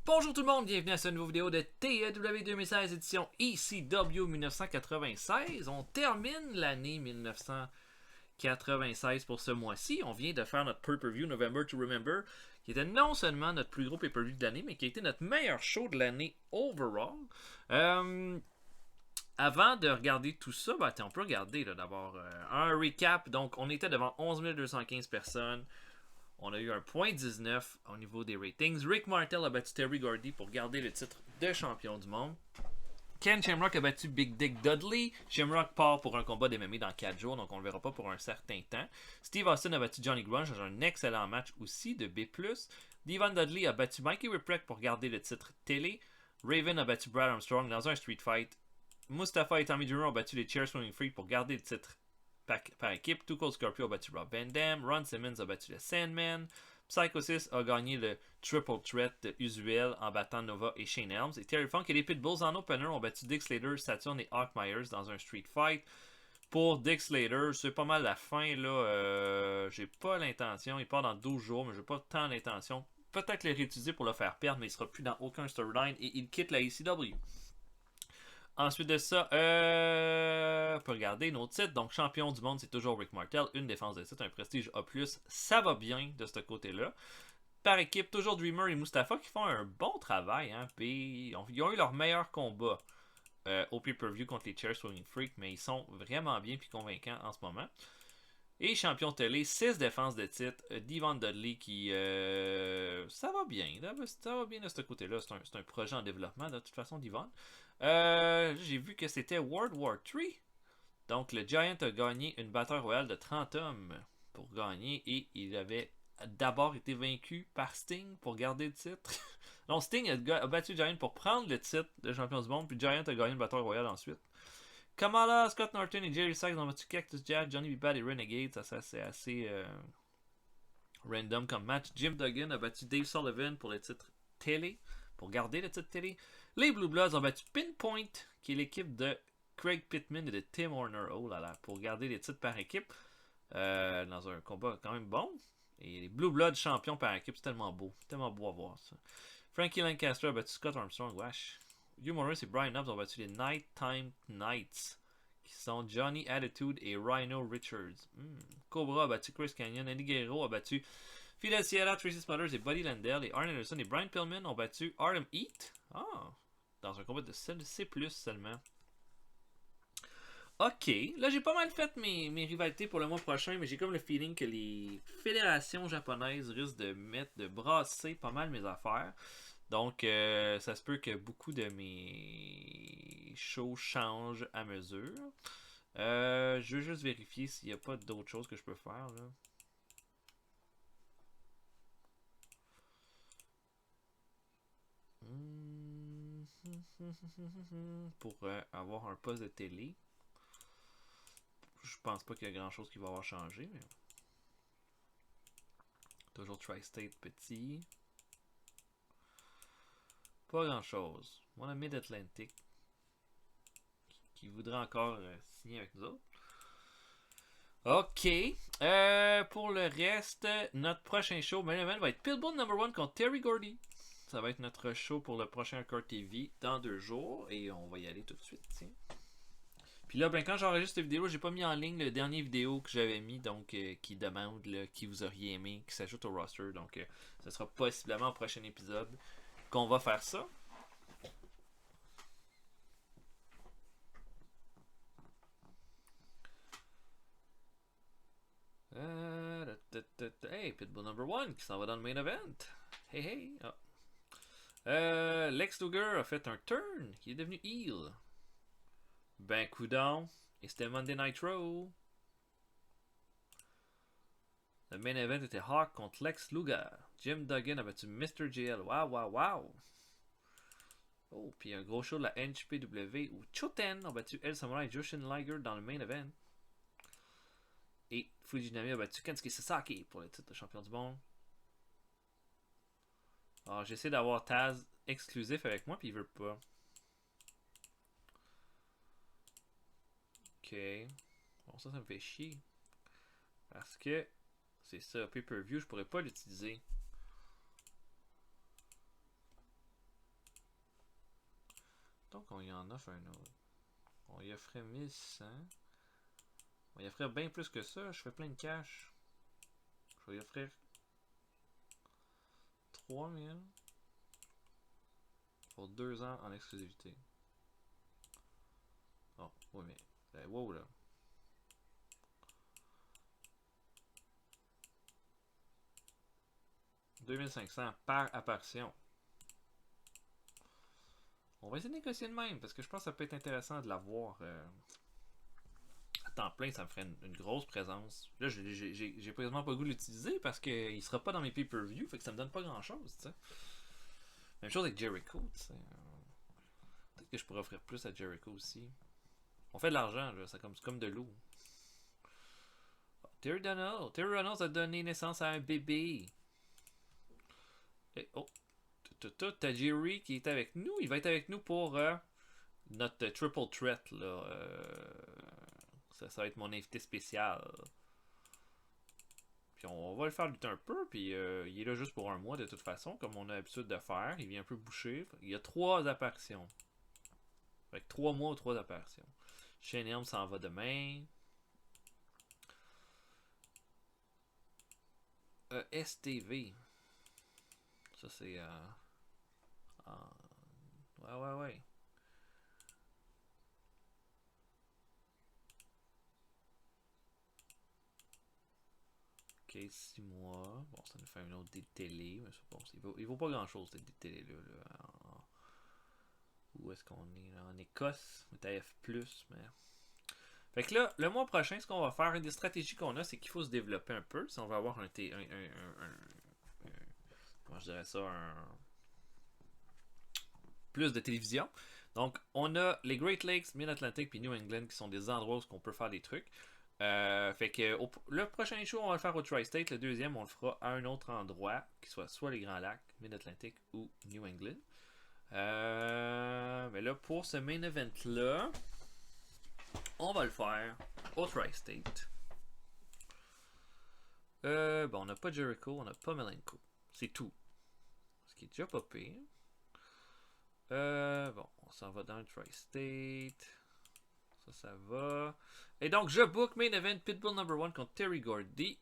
Bonjour tout le monde, bienvenue à cette nouvelle vidéo de TEW 2016 édition ECW 1996. On termine l'année 1996 pour ce mois-ci. On vient de faire notre pay-per-view November to Remember, qui était non seulement notre plus gros pay-per-view de l'année, mais qui a été notre meilleur show de l'année overall. Avant de regarder tout ça, on peut regarder d'abord un recap. Donc, on était devant 11 215 personnes. On a eu un point 19 au niveau des ratings. Rick Martel a battu Terry Gordy pour garder le titre de champion du monde. Ken Shamrock a battu Big Dick Dudley. Shamrock part pour un combat d'MMA dans 4 jours, donc on ne le verra pas pour un certain temps. Steve Austin a battu Johnny Grunge dans un excellent match aussi de B+. Devon Dudley a battu Mikey Whipwreck pour garder le titre télé. Raven a battu Brad Armstrong dans un street fight. Mustafa et Tommy Dreamer ont battu les Chair Swinging Freak pour garder le titre par équipe. Too Cold Scorpio a battu Rob Van Dam. Ron Simmons a battu le Sandman. Psychosis a gagné le Triple Threat usuel en battant Nova et Shane Helms. Et Terry Funk et les Pitbulls en opener ont battu Dick Slater, Saturn et Hawk Myers dans un street fight. Pour Dick Slater, c'est pas mal la fin. Là, j'ai pas l'intention. Il part dans 12 jours, mais j'ai pas tant l'intention. Peut-être le réutiliser pour le faire perdre, mais il sera plus dans aucun storyline et il quitte la ECW. Ensuite de ça, on peut regarder nos titres. Donc, champion du monde, c'est toujours Rick Martel. Une défense de titre, un prestige A+. Ça va bien de ce côté-là. Par équipe, toujours Dreamer et Mustafa qui font un bon travail. Hein, puis, ils ont eu leur meilleur combat au pay-per-view contre les Chair Swinging Freak, mais ils sont vraiment bien et convaincants en ce moment. Et champion télé, 6 défenses de titre. Devon Dudley qui... ça va bien. Ça va bien de ce côté-là. C'est un projet en développement de toute façon, Devon. J'ai vu que c'était World War III. Donc le Giant a gagné une bataille royale de 30 hommes pour gagner. Et il avait d'abord été vaincu par Sting pour garder le titre. Donc Sting a battu Giant pour prendre le titre de champion du monde. Puis Giant a gagné une bataille royale ensuite. Kamala, Scott Norton et Jerry Sykes ont battu Cactus Jack, Johnny B. Bad et Renegade. Ça c'est assez random comme match. Jim Duggan a battu Dave Sullivan pour le titre télé, pour garder le titre télé. Les Blue Bloods ont battu Pinpoint, qui est l'équipe de Craig Pittman et de Tim Horner. Oh là là, pour garder les titres par équipe. Dans un combat quand même bon. Et les Blue Bloods champions par équipe, c'est tellement beau à voir ça. Frankie Lancaster a battu Scott Armstrong, wesh. Hugh Morris et Brian Knobs ont battu les Nighttime Knights, qui sont Johnny Attitude et Rhino Richards. Cobra a battu Chris Canyon, Eddie Guerrero a battu Fidel Sierra, Tracy Smothers et Buddy Landell, et Arn Anderson et Brian Pillman ont battu Artem Heat. Dans un combat de C+ seulement. Ok, là j'ai pas mal fait mes rivalités pour le mois prochain, mais j'ai comme le feeling que les fédérations japonaises risquent de brasser pas mal mes affaires. Donc, ça se peut que beaucoup de mes shows changent à mesure. Je veux juste vérifier s'il n'y a pas d'autres choses que je peux faire. Là. Pour avoir un poste de télé. Je pense pas qu'il y a grand chose qui va avoir changé. Mais... toujours Tri-State petit. Pas grand chose. On a Mid-Atlantic qui voudrait encore signer avec nous autres. Ok. Pour le reste, notre prochain show, main event va être Pitbull No. 1 contre Terry Gordy. Ça va être notre show pour le prochain Hardcore TV dans 2 jours. Et on va y aller tout de suite. Tiens. Puis là, quand j'enregistre cette vidéo, j'ai pas mis en ligne le dernier vidéo que j'avais mis, donc qui demande qui vous auriez aimé, qui s'ajoute au roster. Donc, ce sera possiblement au prochain épisode qu'on va faire ça. Hey, Pitbull No. 1 qui s'en va dans le main event. Hey. Lex Luger a fait un turn. Il est devenu heel. Ben, coudon. Et c'était Monday Nitro. Le main event était Hawk contre Lex Luger. Jim Duggan a battu Mr. JL. Wow. Oh, puis un gros show de la NJPW où Choten a battu El Samurai Jushin Liger dans le main event. Et Fujinami a battu Kensuke Sasaki pour le titre de champion du monde. Alors, j'essaie d'avoir Taz exclusif avec moi, puis il veut pas. Ok. Bon, ça me fait chier. Parce que c'est ça, pay-per-view, je pourrais pas l'utiliser. Mettons qu'on y en offre un autre. On y offrait 1100. On y offrait bien plus que ça. Je fais plein de cash. Je vais y offrir 3000 pour 2 ans en exclusivité. Oh, oui, mais. Wow, là. « 2500 par apparition. » On va essayer de négocier de même, parce que je pense que ça peut être intéressant de l'avoir à temps plein. Ça me ferait une grosse présence. Là, j'ai quasiment pas le goût de l'utiliser parce qu'il sera pas dans mes pay-per-view, fait que ça me donne pas grand-chose, tu sais. Même chose avec Jericho, tu sais. Peut-être que je pourrais offrir plus à Jericho aussi. On fait de l'argent, là, c'est comme de l'eau. Oh, Terry Donald a donné naissance à un bébé. Et, oh, t'as Jerry qui est avec nous. Il va être avec nous pour notre triple threat, là. Ça va être mon invité spécial. Puis on va le faire lutter un peu. Puis il est là juste pour un mois de toute façon, comme on a l'habitude de faire. Il vient un peu boucher. Il y a 3 apparitions. Avec 3 mois ou 3 apparitions. Shane Helm s'en va demain. STV. Ça c'est. Ouais. Ok, 6 mois. Bon, ça nous fait un autre des télé. Mais bon, il vaut pas grand chose, des télé là. Où est-ce qu'on est là? En Écosse. On est à F, mais. Fait que là, le mois prochain, ce qu'on va faire, une des stratégies qu'on a, c'est qu'il faut se développer un peu. Si on veut avoir comment je dirais ça, plus de télévision. Donc, on a les Great Lakes, Mid-Atlantic puis New England qui sont des endroits où on peut faire des trucs. Fait que le prochain show, on va le faire au Tri-State. Le deuxième, on le fera à un autre endroit, qui soit les Grands Lacs, Mid-Atlantic ou New England. Mais là, pour ce main event-là, on va le faire au Tri-State. Bon, on n'a pas Jericho, on n'a pas Malenko. C'est tout. Ce qui est déjà pas pire. Bon, on s'en va dans le Tri-State. Ça va. Et donc, je book main event Pitbull number 1 contre Terry Gordy.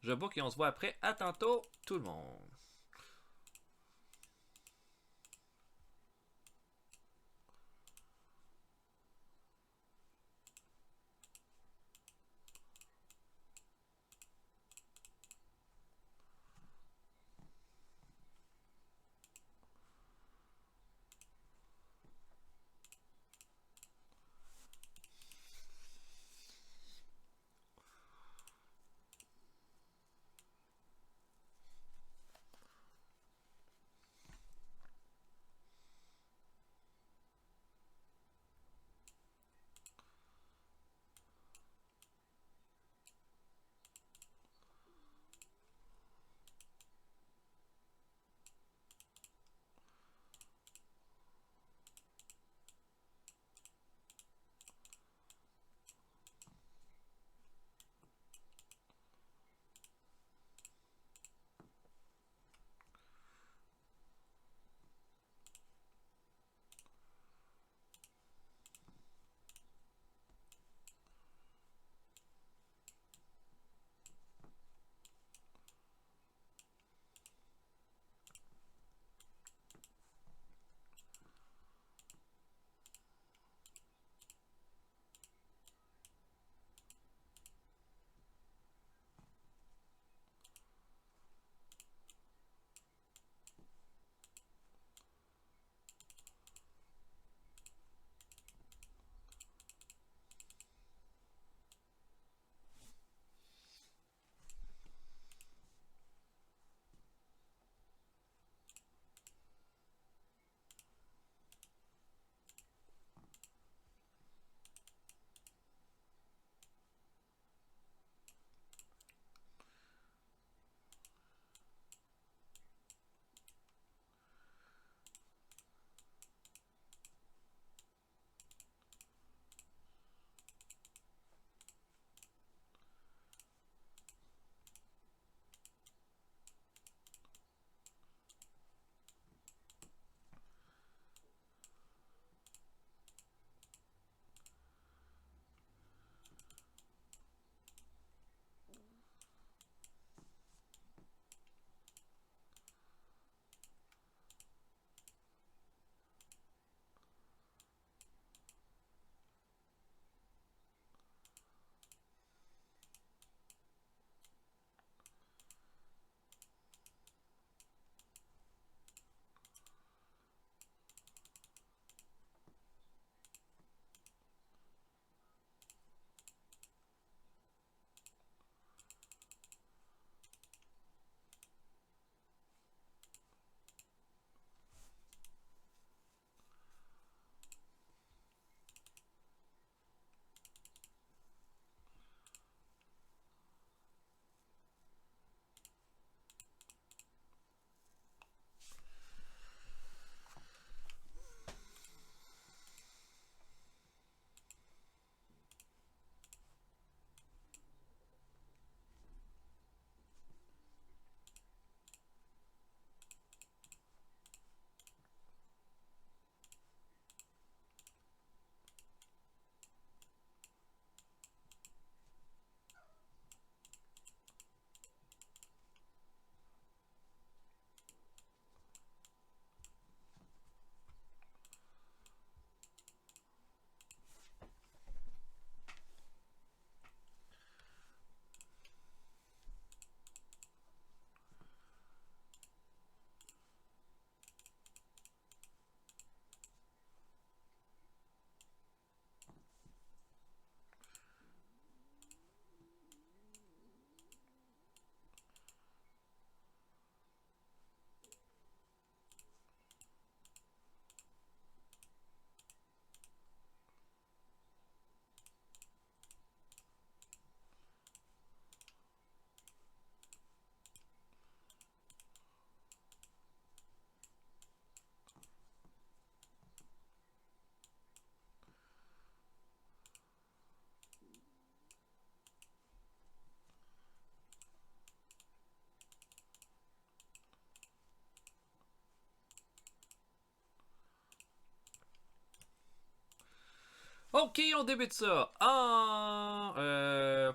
Je book et on se voit après. À tantôt, tout le monde. Ok, on débute ça en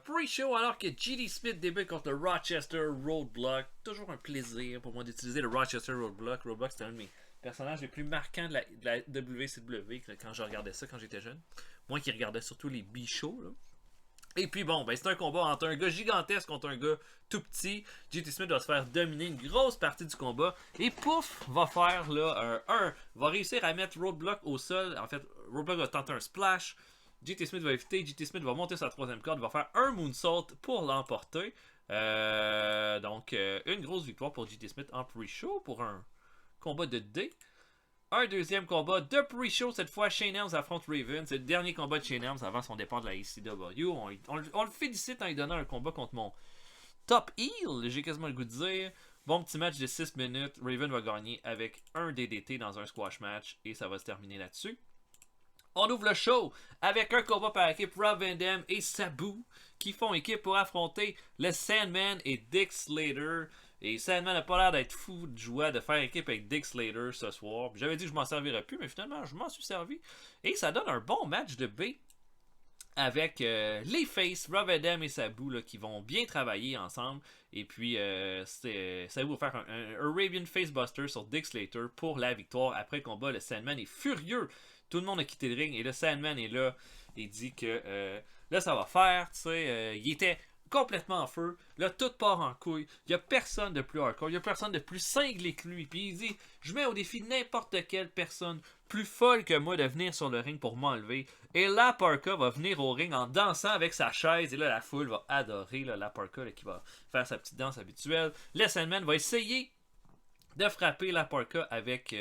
pre-show alors que GD Smith débute contre le Rochester Roadblock. Toujours un plaisir pour moi d'utiliser le Rochester Roadblock. Roadblock, c'était un de mes personnages les plus marquants de la WCW quand je regardais ça quand j'étais jeune. Moi qui regardais surtout les B-shows. Et puis bon, ben c'est un combat entre un gars gigantesque contre un gars tout petit. JT Smith va se faire dominer une grosse partie du combat. Et pouf, va faire là va réussir à mettre Roadblock au sol. En fait, Roadblock va tenter un splash. JT Smith va éviter. JT Smith va monter sa troisième corde. Va faire un moonsault pour l'emporter. Donc, une grosse victoire pour JT Smith en pre-show pour un combat de D. Un deuxième combat de pre-show, cette fois Shane Helms affronte Raven. C'est le dernier combat de Shane Helms avant son départ de la ECW. On le félicite en lui donnant un combat contre mon top heel, j'ai quasiment le goût de dire. Bon petit match de 6 minutes. Raven va gagner avec un DDT dans un squash match et ça va se terminer là-dessus. On ouvre le show avec un combat par équipe, Rob Van Dam et Sabu qui font équipe pour affronter le Sandman et Dick Slater. Et Sandman n'a pas l'air d'être fou de joie de faire équipe avec Dick Slater ce soir. J'avais dit que je m'en servirais plus, mais finalement je m'en suis servi. Et ça donne un bon match de B avec les Faces, Rob Van Dam et Sabu là, qui vont bien travailler ensemble. Et puis Sabu va faire un Arabian Facebuster sur Dick Slater pour la victoire. Après le combat, le Sandman est furieux. Tout le monde a quitté le ring et le Sandman est là. Il dit que là ça va faire. Il était complètement en feu. Là, tout part en couille. Il n'y a personne de plus hardcore. Il n'y a personne de plus cinglé que lui. Puis il dit, je mets au défi n'importe quelle personne plus folle que moi de venir sur le ring pour m'enlever. Et La Parka va venir au ring en dansant avec sa chaise. Et là, la foule va adorer là, La Parka là, qui va faire sa petite danse habituelle. Le Sandman va essayer de frapper La Parka avec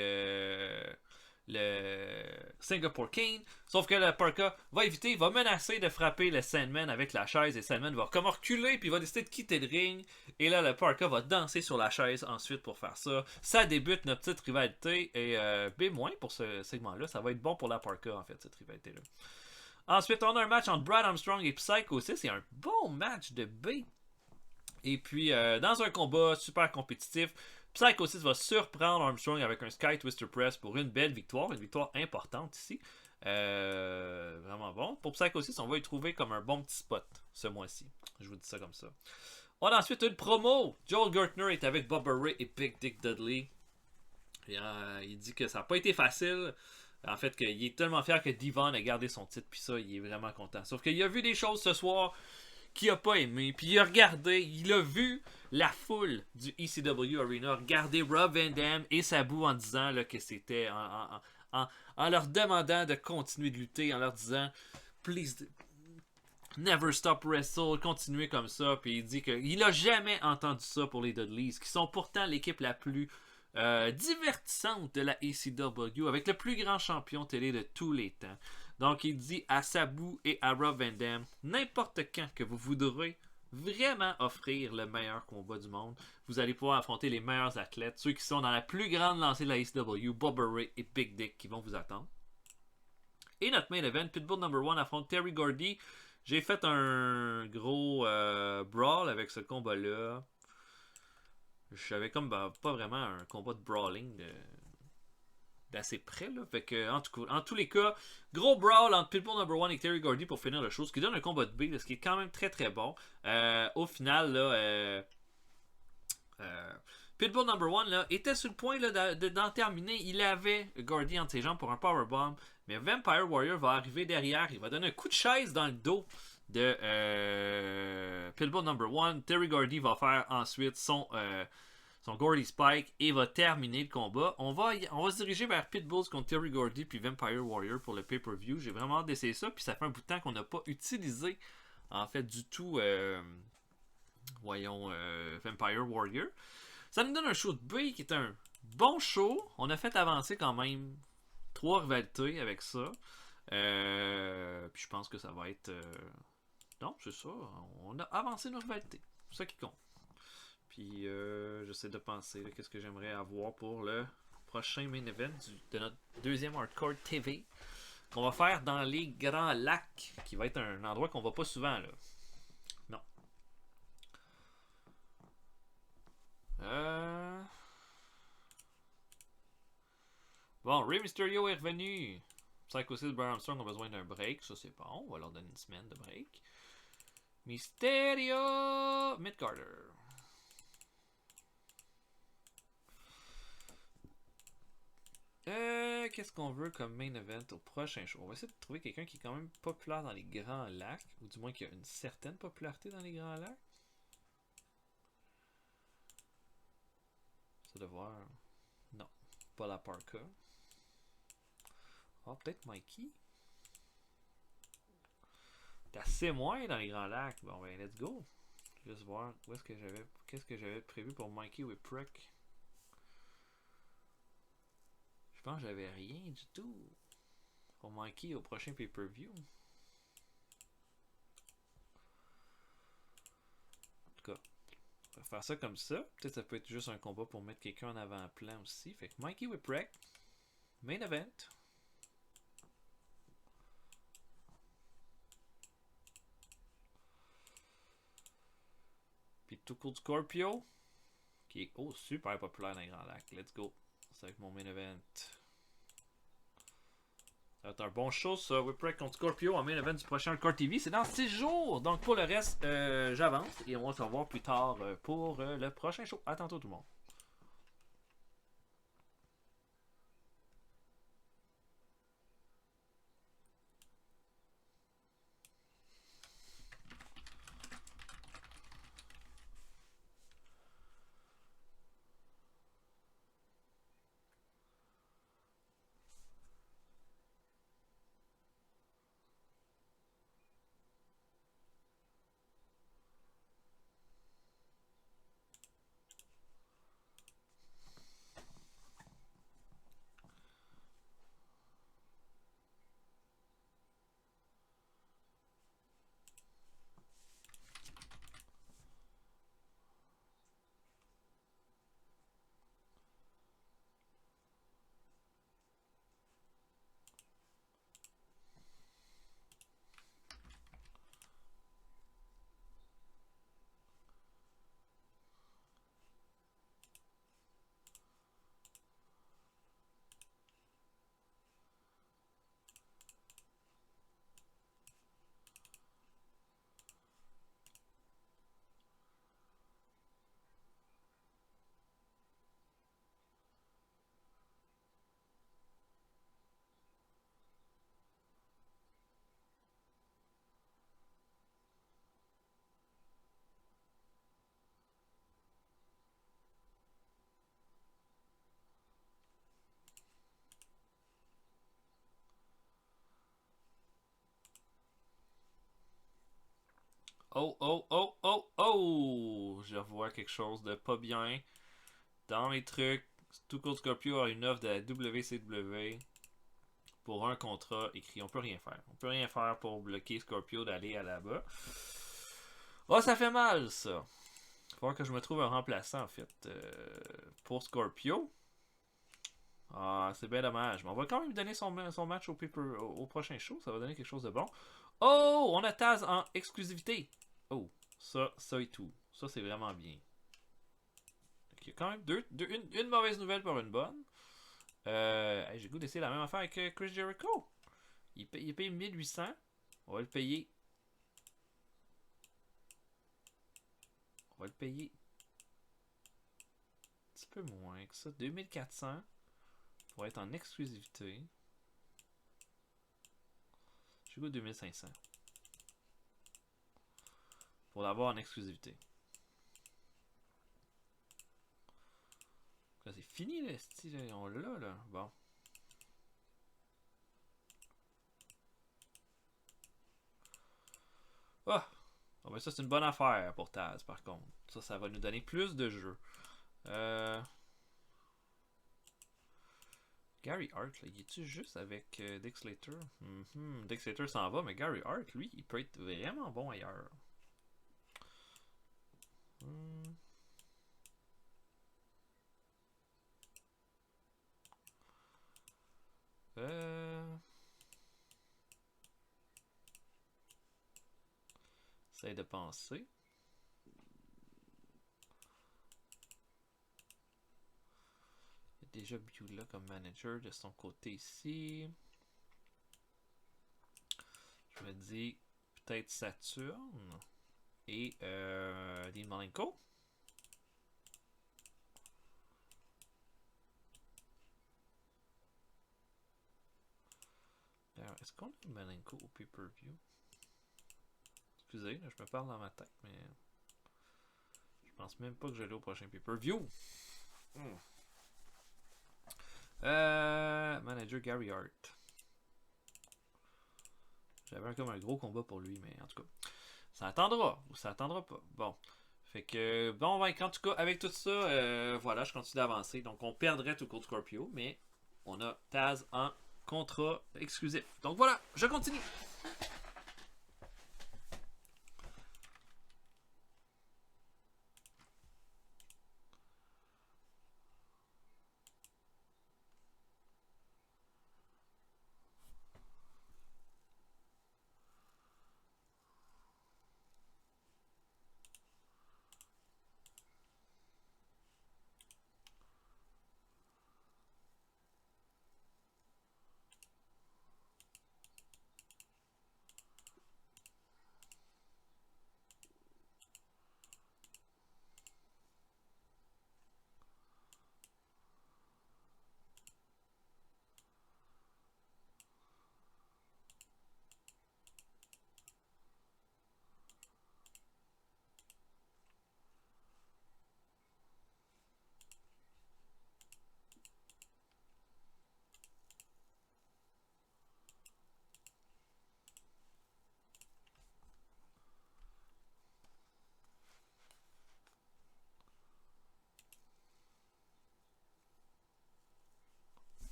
le Singapore Cane. Sauf que la Parka va éviter, va menacer de frapper le Sandman avec la chaise. Et Sandman va comme reculer, puis il va décider de quitter le ring. Et là, le Parka va danser sur la chaise ensuite pour faire ça. Ça débute notre petite rivalité. Et B- pour ce segment-là, ça va être bon pour la Parka, en fait, cette rivalité-là. Ensuite, on a un match entre Brad Armstrong et Psycho 6. C'est un bon match de B. Et puis, dans un combat super compétitif, Psycho 6 va surprendre Armstrong avec un Sky Twister Press pour une belle victoire. Une victoire importante ici. Vraiment bon. Pour Psycho 6, on va y trouver comme un bon petit spot ce mois-ci. Je vous dis ça comme ça. On a ensuite une promo. Joel Gertner est avec Bubba Ray et Big Dick Dudley. Et, il dit que ça n'a pas été facile. En fait, qu'il est tellement fier que Devon a gardé son titre. Puis ça, il est vraiment content. Sauf qu'il a vu des choses ce soir qu'il n'a pas aimé. Puis il a regardé, il a vu la foule du ECW Arena regarder Rob Van Dam et Sabu en disant là, que c'était en leur demandant de continuer de lutter, en leur disant please never stop wrestle, continuez comme ça. Puis il dit qu'il n'a jamais entendu ça pour les Dudleys, qui sont pourtant l'équipe la plus divertissante de la ECW, avec le plus grand champion télé de tous les temps. Donc il dit à Sabu et à Rob Van Dam, n'importe quand que vous voudrez vraiment offrir le meilleur combat du monde, vous allez pouvoir affronter les meilleurs athlètes, ceux qui sont dans la plus grande lancée de la ECW, Bubba Ray et Big Dick, qui vont vous attendre. Et notre main event, Pitbull No. 1 affronte Terry Gordy. J'ai fait un gros brawl avec ce combat-là. J'avais comme pas vraiment un combat de brawling d'assez près là. Fait que en tous les cas, gros brawl entre Pitbull No. 1 et Terry Gordy pour finir la chose, ce qui donne un combat de B, ce qui est quand même très très bon. Au final là, Pitbull No. 1 là, était sur le point là, d'en terminer. Il avait Gordy entre ses jambes pour un powerbomb, mais Vampire Warrior va arriver derrière, il va donner un coup de chaise dans le dos de Pitbull No. 1. Terry Gordy va faire ensuite son Gordy Spike et va terminer le combat. On va se diriger vers Pitbulls contre Terry Gordy puis Vampire Warrior pour le pay-per-view. J'ai vraiment hâte d'essayer ça. Puis ça fait un bout de temps qu'on n'a pas utilisé en fait du tout Vampire Warrior. Ça nous donne un show de B qui est un bon show. On a fait avancer quand même 3 rivalités avec ça. Puis je pense que ça va être... Non, c'est ça. On a avancé nos rivalités. C'est ça qui compte. Puis j'essaie de penser qu'est-ce que j'aimerais avoir pour le prochain main event de notre deuxième Hardcore TV qu'on va faire dans les Grands Lacs, qui va être un endroit qu'on va pas souvent là. Non. Bon, Rey Mysterio est revenu. Psycho 6, Brian Armstrong ont besoin d'un break. Ça, c'est bon. On va leur donner une semaine de break. Mysterio Mid-Carter. Qu'est-ce qu'on veut comme main event au prochain show? On va essayer de trouver quelqu'un qui est quand même populaire dans les Grands Lacs, ou du moins qui a une certaine popularité dans les Grands Lacs. Ça de voir. Non, pas la Parka. Ah, peut-être Mikey. T'as assez moins dans les Grands Lacs. Bon, ben, let's go. Juste voir où est-ce que j'avais. Qu'est-ce que j'avais prévu pour Mikey Whipwreck. Je pense que j'avais rien du tout pour Mikey au prochain pay-per-view. En tout cas, on va faire ça comme ça. Peut-être ça peut être juste un combat pour mettre quelqu'un en avant-plan aussi. Fait que Mikey Whipwreck, main event. Puis Too Cold Scorpio, qui est super populaire dans les Grands Lacs. Let's go. Ça va être mon main event. Ça va être un bon show, ça. Whipwreck contre Scorpio en main event du prochain Hardcore TV. C'est dans 6 jours. Donc pour le reste, j'avance. Et on va se revoir plus tard pour le prochain show. À tantôt tout le monde. Oh, oh, oh, oh, oh! Je vois quelque chose de pas bien dans mes trucs. Too Cold Scorpio a une offre de la WCW pour un contrat écrit. On peut rien faire. On peut rien faire pour bloquer Scorpio d'aller à là-bas. Oh, ça fait mal, ça. Il va falloir que je me trouve un remplaçant, en fait, pour Scorpio. Ah, c'est bien dommage. Mais on va quand même lui donner son match au prochain show. Ça va donner quelque chose de bon. Oh, on a Taz en exclusivité. Oh, ça et tout. Ça, c'est vraiment bien. Il y a quand même une mauvaise nouvelle pour une bonne. J'ai le goût d'essayer la même affaire avec Chris Jericho. Il paye 1800. On va le payer. On va le payer un petit peu moins que ça. 2400 pour être en exclusivité. J'ai le goût de 2500 pour l'avoir en exclusivité. Là, c'est fini, le style. On l'a, là. Bon. Ah! Oh, ben ça, c'est une bonne affaire pour Taz, par contre. Ça va nous donner plus de jeux. Gary Hart, là, il est-tu juste avec Dick Slater? Dick Slater s'en va, mais Gary Hart, lui, il peut être vraiment bon ailleurs. Hmm. Essaye de penser. Il y a déjà Beulah comme manager de son côté ici. Je me dis peut-être Saturne et Dean Malenko. Est-ce qu'on a Malenko au pay-per-view? Excusez, là, je me parle dans ma tête, mais je pense même pas que je l'ai au prochain pay-per-view. Manager Gary Hart. J'avais comme un gros combat pour lui, mais en tout cas, ça attendra ou ça attendra pas. Bon. Fait que, bon, ben, en tout cas, avec tout ça, voilà, je continue d'avancer. Donc, on perdrait tout Cold Scorpio, mais on a Taz en contrat exclusif. Donc, voilà, je continue.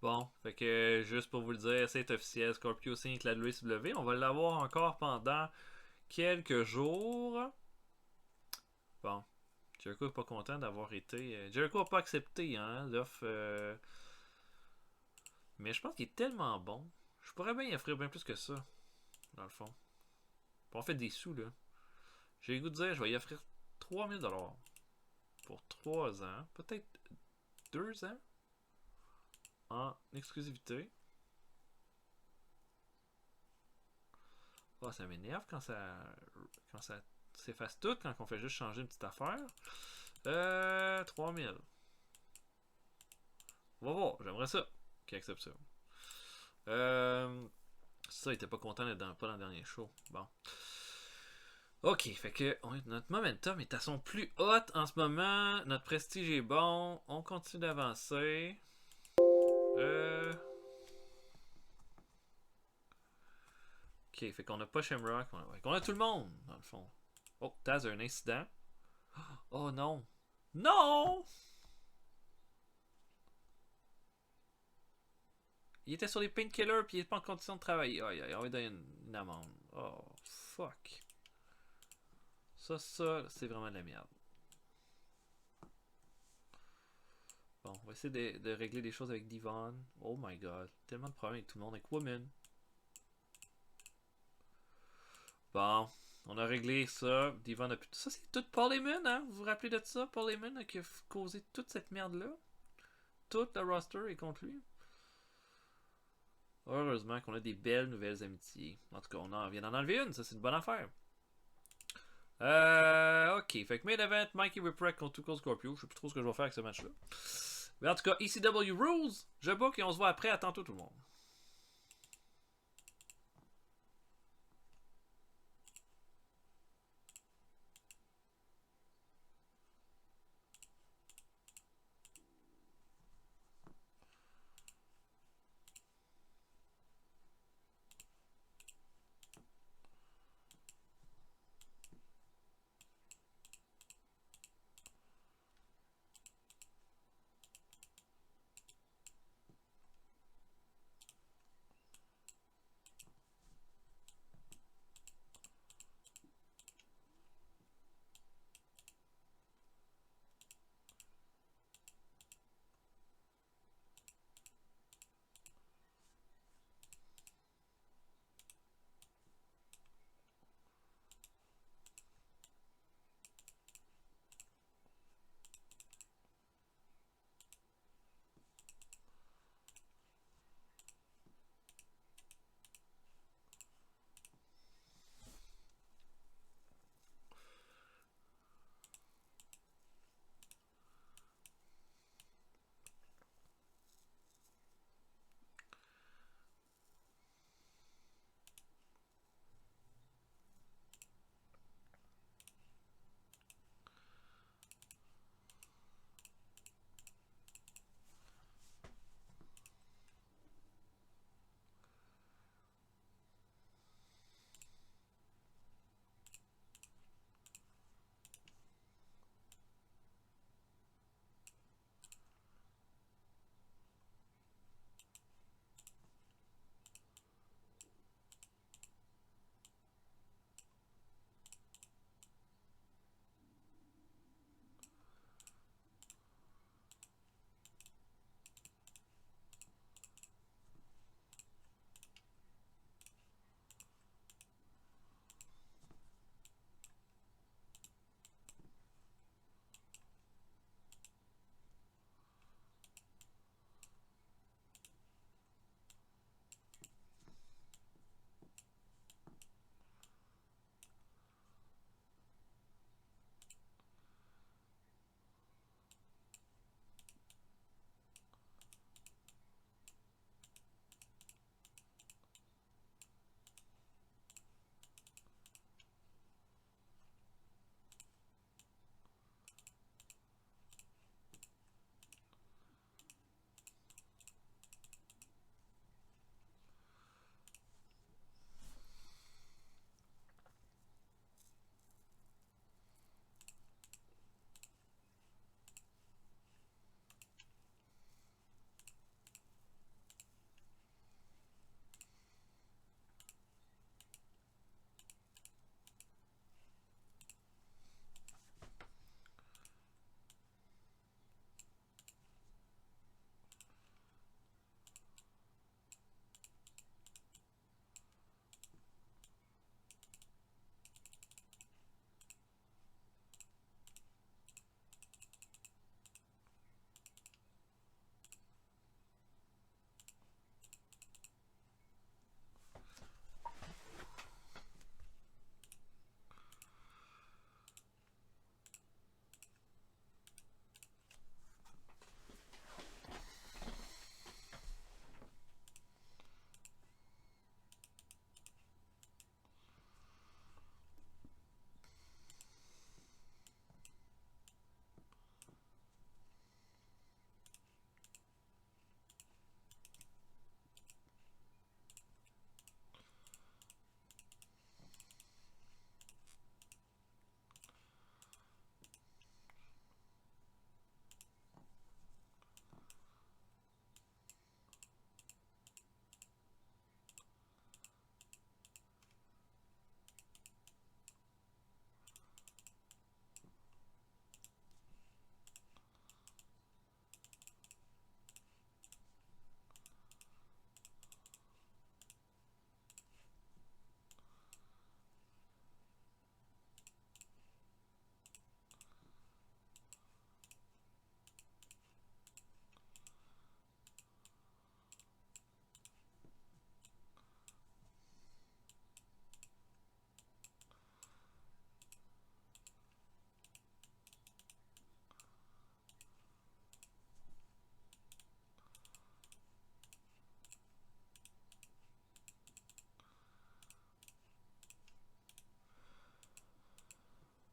Bon, fait que juste pour vous le dire, c'est officiel, Scorpio signe avec la WCW. On va l'avoir encore pendant quelques jours. Bon, Jericho n'est pas content d'avoir été. Jericho n'a pas accepté hein, l'offre. Mais je pense qu'il est tellement bon. Je pourrais bien y offrir bien plus que ça, dans le fond. Puis on fait des sous, là. J'ai le goût de dire, je vais y offrir 3000$ pour 3 ans, peut-être 2 ans en exclusivité. Oh, ça m'énerve quand ça s'efface tout, quand on fait juste changer une petite affaire. 3000. On va voir, j'aimerais ça qu'il accepte ça. Ça, il était pas content d'être pas dans le dernier show. Bon. Ok, fait que notre momentum est à son plus haut en ce moment. Notre prestige est bon. On continue d'avancer. Ok, fait qu'on a pas Shamrock. On a tout le monde, dans le fond. Oh, Taz a un incident. Oh non. Non! Il était sur les painkillers puis il est pas en condition de travailler. Oh, on va donner une amende. Oh, fuck. Ça, c'est vraiment de la merde. Bon, on va essayer de régler des choses avec Devon. Oh my god. Tellement de problèmes avec tout le monde. Avec Woman. Bon. On a réglé ça. Devon a pu... Ça, c'est tout Paul Heyman, hein? Vous vous rappelez de ça? Paul Heyman qui a causé toute cette merde-là. Tout le roster est contre lui. Heureusement qu'on a des belles nouvelles amitiés. En tout cas, on vient d'en enlever une. Ça, c'est une bonne affaire. Ok. Fait que main event, Mikey Whipwreck contre Tuco Scorpio. Je sais plus trop ce que je vais faire avec ce match-là. Mais en tout cas, ECW Rules. Je book et on se voit après. À tantôt tout le monde.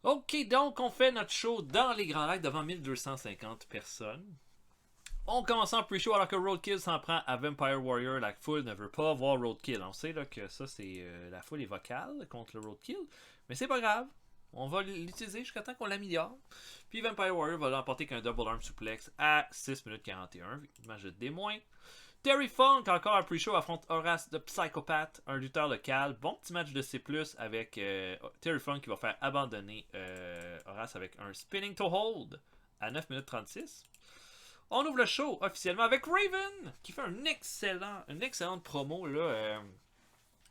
Ok, donc on fait notre show dans les Grands Lacs devant 1250 personnes. On commence en pre-show alors que Roadkill s'en prend à Vampire Warrior. La foule ne veut pas voir Roadkill. On sait là, que ça, c'est la foule est vocale contre le Roadkill. Mais c'est pas grave. On va l'utiliser jusqu'à temps qu'on l'améliore. Puis Vampire Warrior va l'emporter qu'un double arm suplex à 6 minutes 41. Match de D-. Terry Funk, encore un pre-show, affronte Horace the Psychopath, un lutteur local. Bon petit match de C+, avec Terry Funk qui va faire abandonner Horace avec un spinning to hold à 9 minutes 36. On ouvre le show officiellement avec Raven qui fait une excellente promo. Là,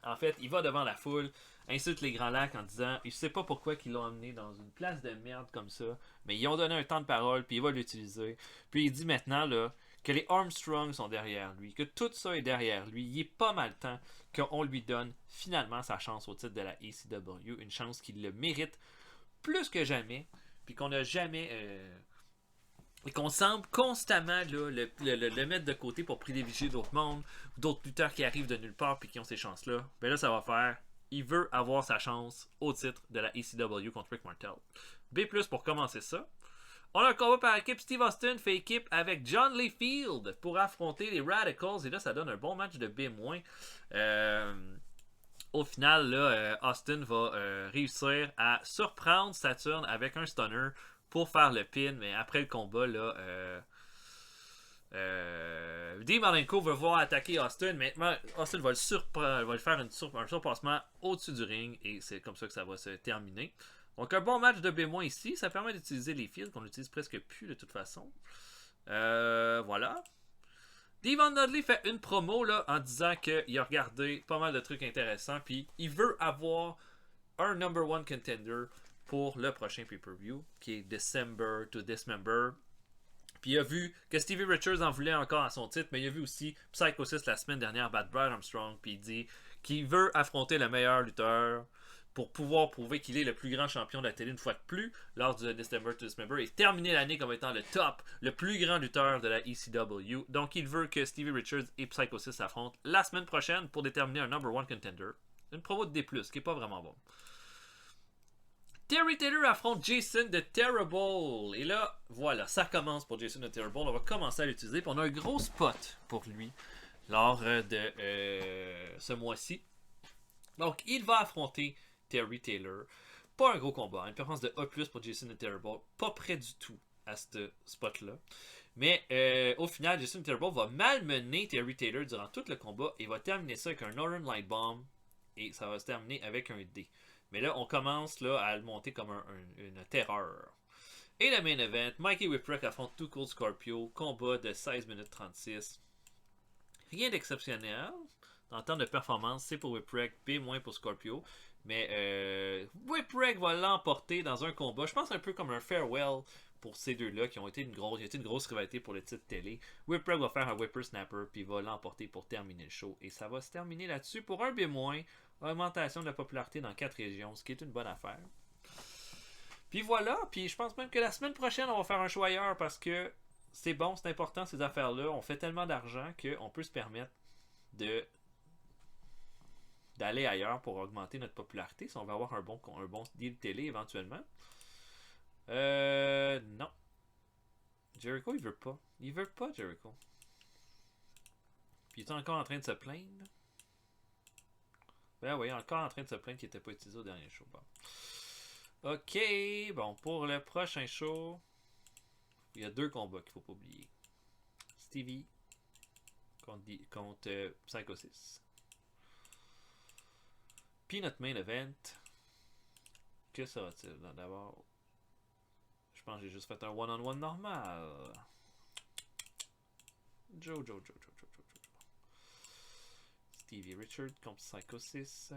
en fait, il va devant la foule, insulte les Grands Lacs en disant il sait pas pourquoi ils l'ont emmené dans une place de merde comme ça, mais ils ont donné un temps de parole, puis il va l'utiliser. Puis il dit maintenant là, que les Armstrong sont derrière lui, que tout ça est derrière lui. Il est pas mal temps qu'on lui donne finalement sa chance au titre de la ECW, une chance qu'il le mérite plus que jamais, puis qu'on n'a jamais... et qu'on semble constamment là, le mettre de côté pour privilégier d'autres mondes, d'autres lutteurs qui arrivent de nulle part puis qui ont ces chances-là. Ben là, ça va faire. Il veut avoir sa chance au titre de la ECW contre Rick Martel. B+, pour commencer ça. On a un combat par équipe. Steve Austin fait équipe avec John Layfield pour affronter les Radicals. Et là, ça donne un bon match de B-. Au final, là, Austin va réussir à surprendre Saturn avec un stunner pour faire le pin, mais après le combat, là, Dean Malenko va voir attaquer Austin, mais Austin va le faire un surpassement au-dessus du ring, et c'est comme ça que ça va se terminer. Donc un bon match de B- ici, ça permet d'utiliser les fils qu'on n'utilise presque plus de toute façon. Voilà. Devon Dudley fait une promo là, en disant qu'il a regardé pas mal de trucs intéressants, puis il veut avoir un number one contender pour le prochain pay-per-view, qui est December to Dismember. Puis il a vu que Stevie Richards en voulait encore à son titre, mais il a vu aussi Psychosis la semaine dernière battre Brad Armstrong, puis il dit qu'il veut affronter le meilleur lutteur pour pouvoir prouver qu'il est le plus grand champion de la télé une fois de plus lors du December to Dismember et terminer l'année comme étant le top, le plus grand lutteur de la ECW. Donc il veut que Stevie Richards et Psychosis s'affrontent la semaine prochaine pour déterminer un number one contender. Une promo de D+, qui est pas vraiment bon. Terry Taylor affronte Jason the Terrible. Et là, voilà, ça commence pour Jason the Terrible. On va commencer à l'utiliser. Puis on a un gros spot pour lui lors de ce mois-ci. Donc, il va affronter Terry Taylor. Pas un gros combat. Une performance de A+, pour Jason the Terrible. Pas près du tout à ce spot-là. Mais au final, Jason the Terrible va malmener Terry Taylor durant tout le combat et va terminer ça avec un Northern Light Bomb. Et ça va se terminer avec un D. Mais là, on commence là, à le monter comme une terreur. Et le main event, Mikey Whipwreck affronte Too Cold Scorpio. Combat de 16 minutes 36. Rien d'exceptionnel. En termes de performance, c'est pour Whipwreck, B- pour Scorpio. Mais Whipwreck va l'emporter dans un combat. Je pense un peu comme un farewell pour ces deux-là qui ont été une grosse rivalité pour le titre télé. Whipwreck va faire un Whippersnapper puis va l'emporter pour terminer le show. Et ça va se terminer là-dessus pour un B-. Augmentation de la popularité dans 4 régions, ce qui est une bonne affaire. Puis voilà, puis je pense même que la semaine prochaine, on va faire un show ailleurs parce que c'est bon, c'est important ces affaires-là. On fait tellement d'argent qu'on peut se permettre d'aller ailleurs pour augmenter notre popularité si on veut avoir un bon deal télé éventuellement. Non. Jericho, il veut pas. Il veut pas, Jericho. Puis il est encore en train de se plaindre. Ben oui, encore en train de se plaindre qu'il n'était pas utilisé au dernier show. Bon. Ok, bon, pour le prochain show, il y a 2 combats qu'il ne faut pas oublier. Stevie contre Psychosis. Puis notre main event, que sera-t-il? D'abord, je pense que j'ai juste fait un one-on-one normal. Joe. Stevie Richards contre Psychosis.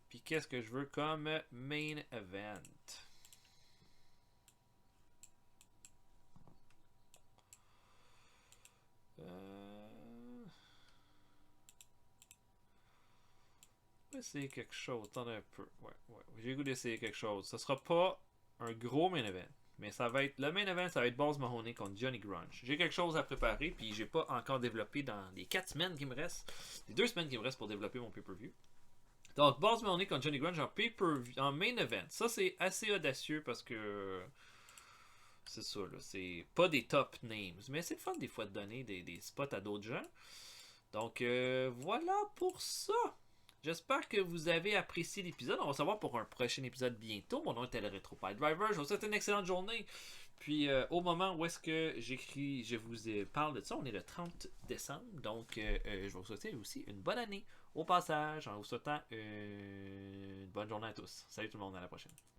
Puis qu'est-ce que je veux comme main event? On va essayer quelque chose. Attendez un peu. Ouais. J'ai le goût d'essayer quelque chose. Ce sera pas un gros main event. Mais ça va être. Le main event, ça va être Balls Mahoney contre Johnny Grunge. J'ai quelque chose à préparer, puis j'ai pas encore développé dans les 4 semaines qui me restent. Les 2 semaines qui me restent pour développer mon pay-per-view. Donc, Balls Mahoney contre Johnny Grunge en pay-per-view, en main event. Ça, c'est assez audacieux parce que c'est ça, là. C'est pas des top names. Mais c'est le fun des fois de donner des spots à d'autres gens. Donc, voilà pour ça. J'espère que vous avez apprécié l'épisode. On va se voir pour un prochain épisode bientôt. Mon nom était le Retro Pie Driver. Je vous souhaite une excellente journée. Puis, au moment où est-ce que je vous parle de ça, on est le 30 décembre. Donc, je vais vous souhaiter aussi une bonne année au passage. En vous souhaitant une bonne journée à tous. Salut tout le monde, à la prochaine.